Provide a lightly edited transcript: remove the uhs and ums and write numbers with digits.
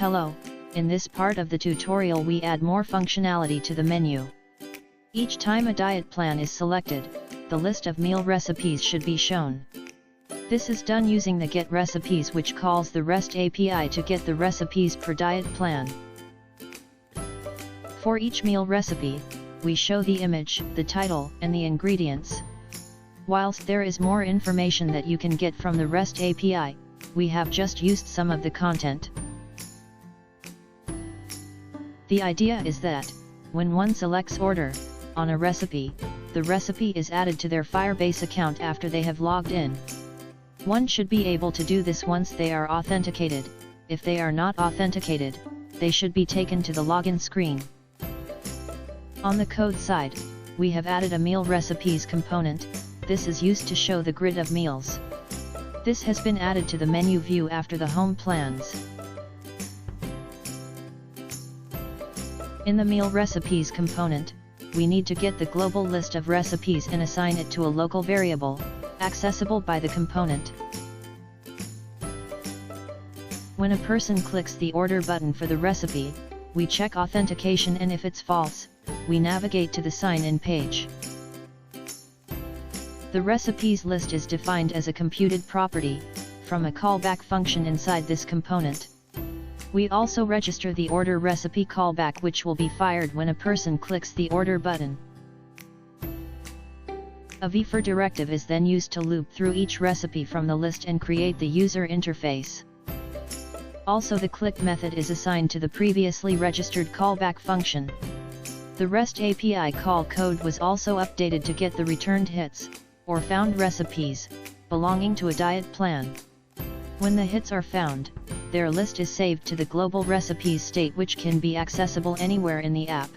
Hello, in this part of the tutorial we add more functionality to the menu. Each time a diet plan is selected, the list of meal recipes should be shown. This is done using the Get Recipes, which calls the REST API to get the recipes per diet plan. For each meal recipe, we show the image, the title, and the ingredients. Whilst there is more information that you can get from the REST API, we have just used some of the content. The idea is that, when one selects Order on a recipe, the recipe is added to their Firebase account after they have logged in. One should be able to do this once they are authenticated. If they are not authenticated, they should be taken to the login screen. On the code side, we have added a meal recipes component. This is used to show the grid of meals. This has been added to the menu view after the home plans. In the meal recipes component, we need to get the global list of recipes and assign it to a local variable, accessible by the component. When a person clicks the order button for the recipe, we check authentication, and if it's false, we navigate to the sign-in page. The recipes list is defined as a computed property, from a callback function inside this component. We also register the order recipe callback, which will be fired when a person clicks the order button. A vfor directive is then used to loop through each recipe from the list and create the user interface. Also, the click method is assigned to the previously registered callback function. The REST API call code was also updated to get the returned hits, or found recipes, belonging to a diet plan. When the hits are found, their list is saved to the global recipes state, which can be accessible anywhere in the app.